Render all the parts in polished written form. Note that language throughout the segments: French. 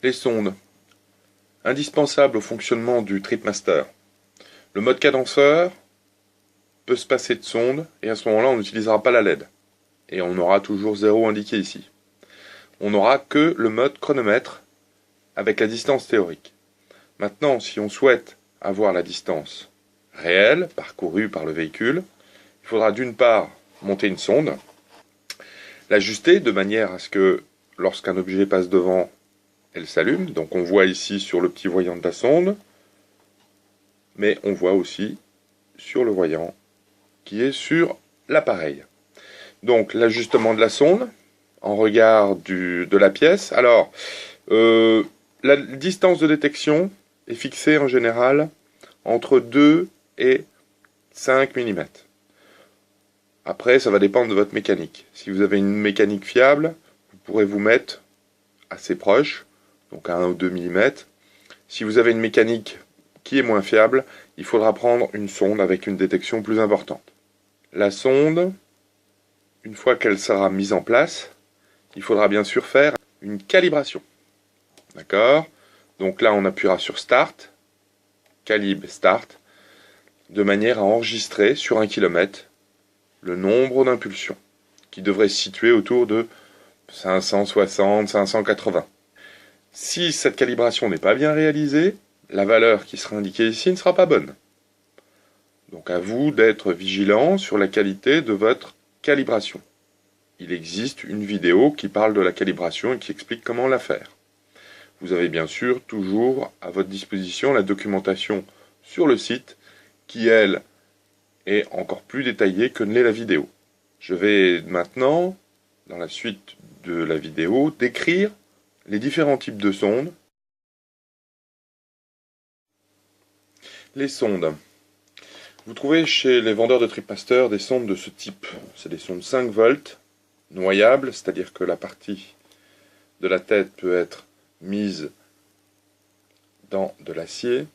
Les sondes, indispensables au fonctionnement du TripMaster. Le mode cadenceur peut se passer de sonde, et à ce moment-là, on n'utilisera pas la LED. Et on aura toujours 0 indiqué ici. On n'aura que le mode chronomètre avec la distance théorique. Maintenant, si on souhaite avoir la distance réelle, parcourue par le véhicule, il faudra d'une part monter une sonde, l'ajuster de manière à ce que lorsqu'un objet passe devant, elle s'allume. Donc on voit ici sur le petit voyant de la sonde, mais on voit aussi sur le voyant qui est sur l'appareil. Donc l'ajustement de la sonde en regard de la pièce. Alors, la distance de détection est fixée en général entre 2 et 5 mm. Après, ça va dépendre de votre mécanique. Si vous avez une mécanique fiable, vous pourrez vous mettre assez proche, donc à 1 ou 2 mm. Si vous avez une mécanique qui est moins fiable, il faudra prendre une sonde avec une détection plus importante. La sonde, une fois qu'elle sera mise en place, il faudra bien sûr faire une calibration. D'accord? Donc là, on appuiera sur Start, Calibre Start, de manière à enregistrer sur 1 km le nombre d'impulsions, qui devrait se situer autour de 560, 580. Si cette calibration n'est pas bien réalisée, la valeur qui sera indiquée ici ne sera pas bonne. Donc à vous d'être vigilant sur la qualité de votre calibration. Il existe une vidéo qui parle de la calibration et qui explique comment la faire. Vous avez bien sûr toujours à votre disposition la documentation sur le site qui, elle, est encore plus détaillée que ne l'est la vidéo. Je vais maintenant, dans la suite de la vidéo, décrire les différents types de sondes. Les sondes. Vous trouvez chez les vendeurs de TripMaster des sondes de ce type. C'est des sondes 5 volts, noyables, c'est-à-dire que la partie de la tête peut être mise dans de l'acier,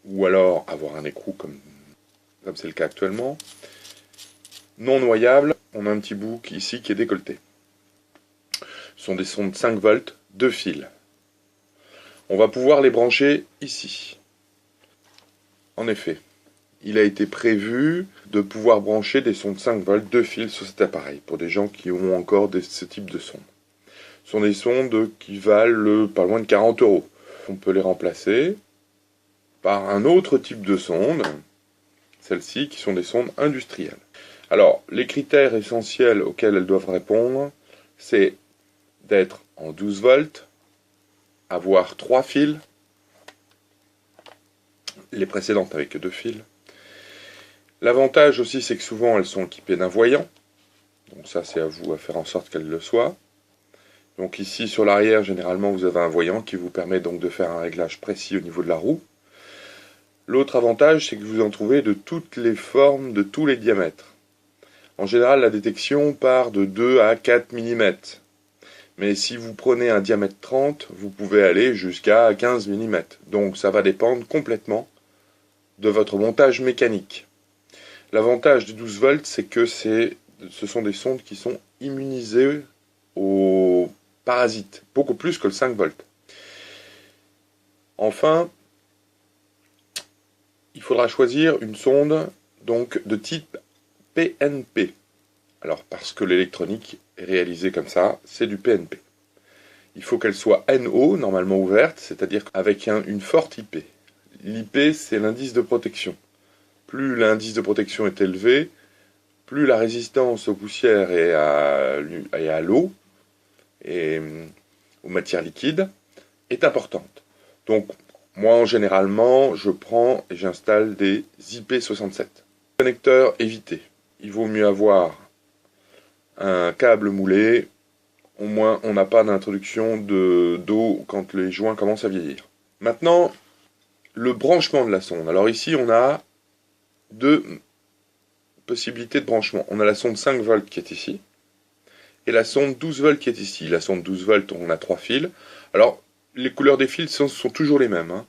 ou alors avoir un écrou comme c'est le cas actuellement. Non noyable, on a un petit bout ici qui est décolleté. Ce sont des sondes 5 volts, 2 fils. On va pouvoir les brancher ici. En effet, il a été prévu de pouvoir brancher des sondes 5 volts, 2 fils sur cet appareil, pour des gens qui ont encore ce type de sondes. Ce sont des sondes qui valent pas loin de 40 €. On peut les remplacer par un autre type de sonde, celles-ci qui sont des sondes industrielles. Alors, les critères essentiels auxquels elles doivent répondre, c'est d'être en 12 volts, avoir 3 fils, les précédentes avec 2 fils. L'avantage aussi, c'est que souvent elles sont équipées d'un voyant, donc ça c'est à vous à faire en sorte qu'elles le soient. Donc ici sur l'arrière, généralement vous avez un voyant qui vous permet donc de faire un réglage précis au niveau de la roue. L'autre avantage, c'est que vous en trouvez de toutes les formes, de tous les diamètres. En général, la détection part de 2 à 4 mm. Mais si vous prenez un diamètre 30, vous pouvez aller jusqu'à 15 mm. Donc ça va dépendre complètement de votre montage mécanique. L'avantage du 12 volts, c'est que ce sont des sondes qui sont immunisées aux parasites, beaucoup plus que le 5 volts. Enfin, il faudra choisir une sonde donc de type PNP. Alors parce que l'électronique est réalisée comme ça, c'est du PNP. Il faut qu'elle soit NO, normalement ouverte, c'est-à-dire avec une forte IP. L'IP, c'est l'indice de protection. Plus l'indice de protection est élevé, plus la résistance aux poussières et à l'eau et aux matières liquides est importante. Donc, moi, généralement, je prends et j'installe des IP67. Connecteur évité. Il vaut mieux avoir un câble moulé, au moins on n'a pas d'introduction d'eau quand les joints commencent à vieillir. Maintenant, le branchement de la sonde. Alors ici, on a 2 possibilités de branchement. On a la sonde 5 volts qui est ici, et la sonde 12 volts qui est ici. La sonde 12 volts, on a 3 fils. Alors, les couleurs des fils sont toujours les mêmes. Hein.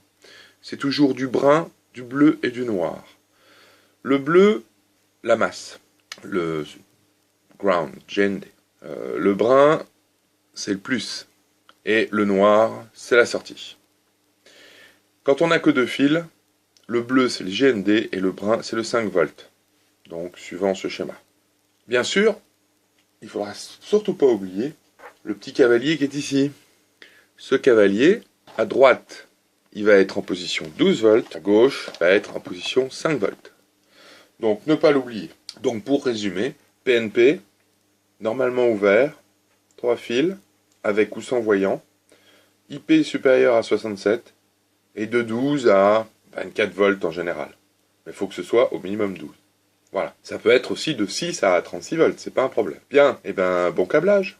C'est toujours du brun, du bleu et du noir. Le bleu, la masse, le brun, c'est le plus. et le noir, c'est la sortie. Quand on n'a que 2 fils, le bleu c'est le GND et le brun c'est le 5 volts. Donc suivant ce schéma. Bien sûr, il ne faudra surtout pas oublier le petit cavalier qui est ici. Ce cavalier, à droite, il va être en position 12 volts, à gauche, il va être en position 5 volts. Donc ne pas l'oublier. Donc pour résumer, PNP, normalement ouvert, 3 fils, avec ou sans voyant, IP supérieur à 67, et de 12 à 24 volts en général. Mais il faut que ce soit au minimum 12. Voilà. Ça peut être aussi de 6 à 36 volts, c'est pas un problème. Bien, et ben bon câblage.